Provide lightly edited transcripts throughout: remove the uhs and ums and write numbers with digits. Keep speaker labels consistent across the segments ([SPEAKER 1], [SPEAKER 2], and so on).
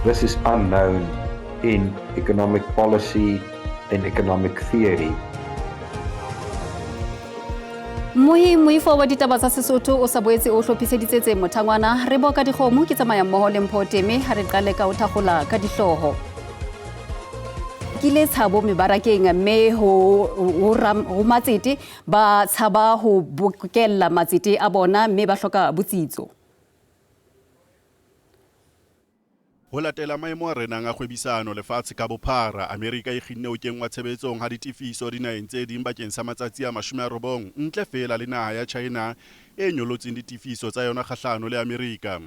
[SPEAKER 1] This is unknown in economic policy and economic theory.
[SPEAKER 2] Moifo wa ditaba tsa Sesotho o sa boetse o hlophiseditse tse mothangwana re boka dikgomo ke tsamaya mmoho le Mpho Teme ha re qale ka o thagola ka dihloho. Kile tshabo mebarakeng mme ho matsete ba tshaba ho bokella matsete a bona mme ba hloka botsitso.
[SPEAKER 3] Ho latela maemo a renang a kgwebisano lefatshe ka bophara, Amerika e kginne ho kenngwa tshebetsong ha ditifiso dinaheng tse ding bakeng sa matsatsi a 90 ntle fela le naha ya China e nyolotseng ditifiso tsa yona kgahlano le Amerika.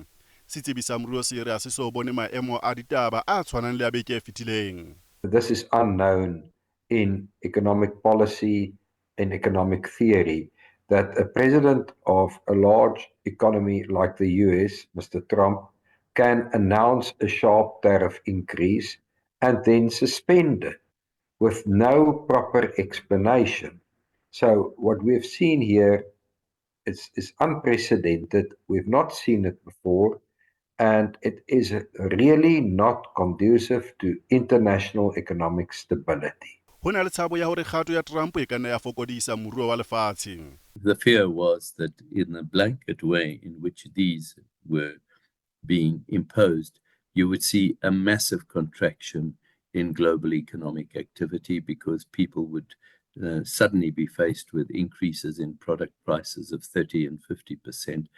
[SPEAKER 3] Setsebi sa moruo se re a se so bone maemo a ditaba a tshwanang le a beke e fetileng.
[SPEAKER 1] This is unknown in economic policy and economic theory, that a president of a large economy like the US, Mr. Trump, can announce a sharp tariff increase and then suspend it with no proper explanation. So what we've seen here is unprecedented. We've not seen it before, and it is really not conducive to international economic stability.
[SPEAKER 4] The fear was that in a blanket way in which these were being imposed, you would see a massive contraction in global economic activity because people would suddenly be faced with increases in product prices of 30 and 50%.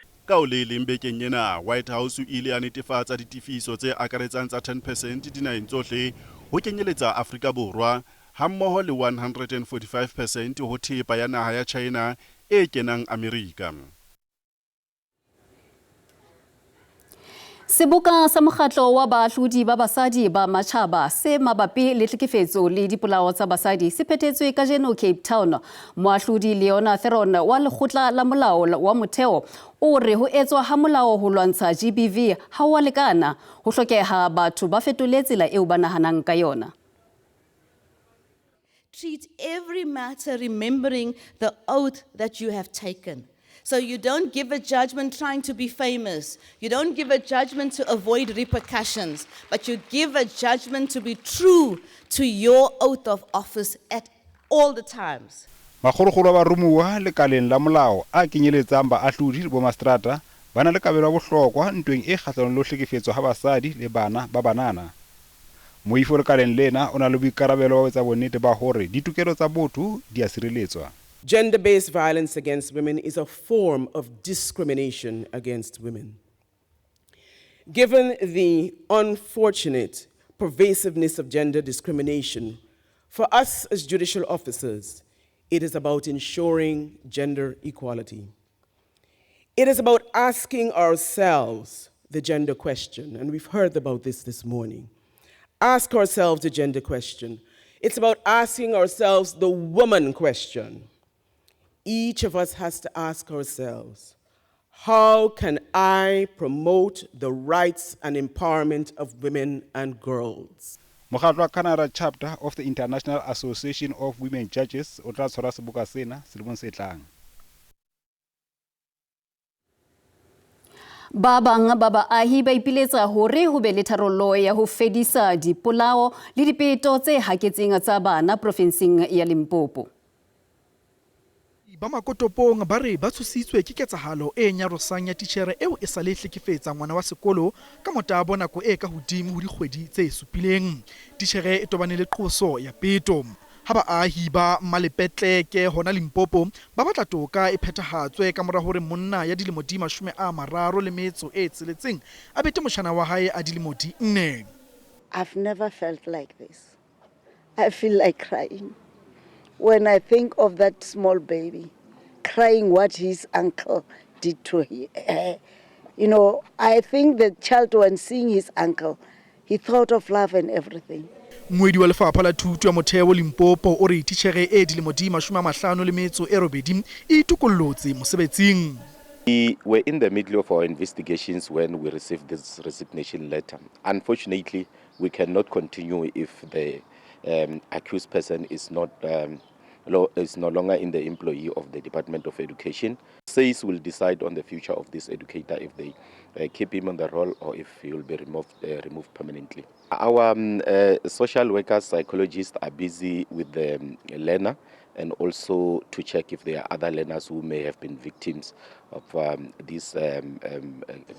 [SPEAKER 3] White House ile ya netefatsa ditifiso tse akaretsang tsa 10% dinaheng tsohle ho kenyeletsa Afrika Borwa hammoho le 145% ho thepa ya naha ya China e kenang Amerika.
[SPEAKER 2] Seboka sa mokgatlo wa baahlodi ba basadi ba matjhaba se mabapi le tlhekefetso le dipolao tsa basadi se phethetswe kajeno Cape Town. Moahlodi Leona Theron wa lekgotla la molao wa motheo o re ho etswa ha molao ho lwantsha GBV ha wa lekana ho hlokeha batho ba fetole tsela eo ba nahanang ka yona.
[SPEAKER 5] Treat every matter remembering the oath that you have taken. So you don't give a judgment trying to be famous. You don't give a judgment to avoid repercussions, but you give a judgment to be true to your oath of office at all the times.
[SPEAKER 6] Makgorokgolo ba rumuwa le kaleng la molao a kenyeletsang baahlodi bo mastrata bana le kabelo wa bohlokwa ntweng e kgahlano le hlekefetso ha basadi le bana ba banana. Moifo le kaleng lena ona le boikarabelo wa etsa bonnete ba hore ditokelo tsa botho di a sireletswa.
[SPEAKER 7] Gender-based violence against women is a form of discrimination against women. Given the unfortunate pervasiveness of gender discrimination, for us as judicial officers, it is about ensuring gender equality. It is about asking ourselves the gender question, and we've heard about this morning. Ask ourselves the gender question. It's about asking ourselves the woman question. Each of us has to ask ourselves, how can I promote the rights and empowerment of women and girls?
[SPEAKER 6] Mokgatlo Canada chapter of the International Association of Women Judges o tla tshwara seboka sena selemong se tlang.
[SPEAKER 2] Ba bang ba baahi ba ipiletsa hore ho be le tharollo ya ho fedisa dipolao le dipeto tse haketseng tsa bana provinseng ya Limpopo.
[SPEAKER 8] Ba makotopong ba re ba tshositswe ke ketsahalo e nyarosang ya titjhere eo e sa le hlekefetsa ngwana wa sekolo ka motabo nako e ka hodimo ho dikgwedi tse supileng. Titjhere e tobane le qoso ya peto. Ha baahi ba Malepetleke hona Limpopo ba batla toka e phethahatswe ka mora hore monna ya dilemo di 30 le metso e tsheletseng a bete moshana wa hae a dilemo di 4.
[SPEAKER 9] I've never felt like this. I feel like crying when I think of that small baby crying what his uncle did to him. You know, I think the child, when seeing his uncle, he thought of love and everything.
[SPEAKER 8] Moedi wa lefapha la thuto ya motheo Limpopo o re titjhere e dilemo di 50 le metso e robedi e itukollotse mosebetsing.
[SPEAKER 10] We were in the middle of our investigations when we received this resignation letter. Unfortunately, we cannot continue if the accused person is not is no longer in the employee of the Department of Education. SABC will decide on the future of this educator if they keep him on the role or if he will be removed permanently. Our social workers, psychologists are busy with the learner and also to check if there are other learners who may have been victims of this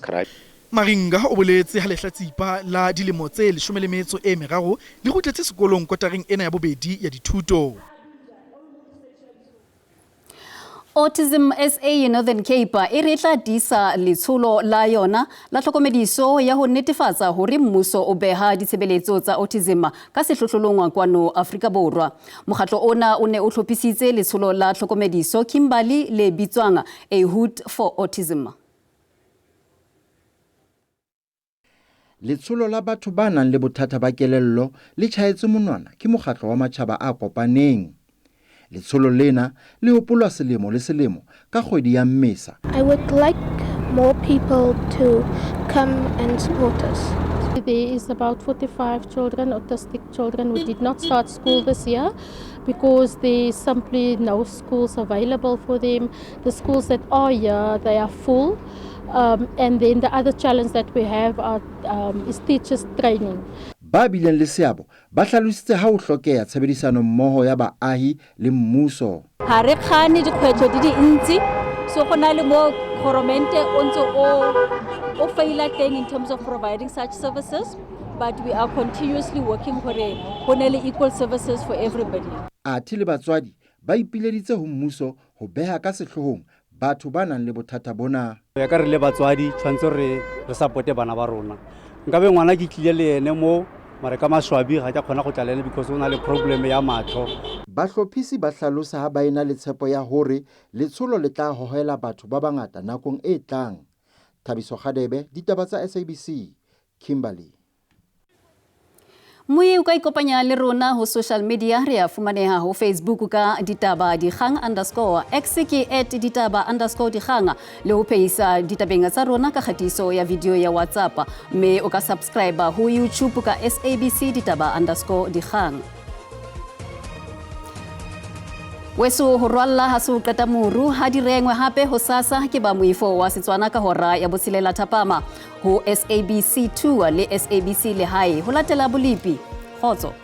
[SPEAKER 10] crime.
[SPEAKER 8] Maringa o boletse ha lehlatsipa la dilemo tse 13 le kgutletse sekolong kotareng ena ya bobedi ya dithuto.
[SPEAKER 2] Autism SA Northern Cape e re tla disa letsholo la yona la tlhokomediso ya ho netefatsa hore mmuso o beha ditshebeletso tsa autism ka sehlohlolong kwano Afrika Borwa. Mokgatlo ona o ne o tlhopisitse letsholo la tlhokomediso Kimberley le bitswang A Hood for Autism.
[SPEAKER 11] Letsholo la batho ba nang le bothata ba kelello le tjhaetse monwana ke mokgatlo wa matjhaba a kopaneng. Letsholo lena le hopolwa selemo le selemo ka kgwedi ya Mmesa.
[SPEAKER 12] I would like more people to come and support us. There is about 45 children, autistic children, who did not start school this year because there is simply no schools available for them. The schools that are here, they are full. And then the other challenge that we have is teachers training.
[SPEAKER 11] Ba bileng le seabo ba hlalositse ha ho hlokeha tshebedisano mmoho ya baahi le mmuso.
[SPEAKER 13] Ha re khane dikgwetlo di ntsi so gona le mo goromente ontse o faila teng in terms of providing such services, but we are continuously working for equal services for everybody.
[SPEAKER 11] Athi le batswadi ba ipileditse ho mmuso ho beha ka sehlohong batho ba nang le bothata bona.
[SPEAKER 14] Ya ka re le batswadi tshwantse re supporte bana ba rona. Nkabe ngwana ke tlile le ene mo mare ka maswabi ga ja khona go tlalele because ona le problem ya matlo.
[SPEAKER 11] Bahlophisi ba hlalosa ha ba ena le tshepo ya hore letsholo le tla hohela batho ba bangata nakong e tlang. Thabiso Khadebe, Ditaba tsa SABC, Kimberley.
[SPEAKER 2] Mui uka ikopanya le rona ho social media re a fumaneha ho Facebook ka Ditaba Dikgang _ X ke @Ditaba_Dikgang le ho phehisa ditabeng tsa rona ka khatiso ya video ya WhatsApp mme o ka subscribe ho YouTube ka SABC Ditaba_Dikgang. Weso ho rwalla ha se qeta muru ha di rengwe hape ho sasa ke ba moifo wa Setswana ka hora ya botsilela thapama ho SABC 2 le SABC le hae ho latela bolipi khotso.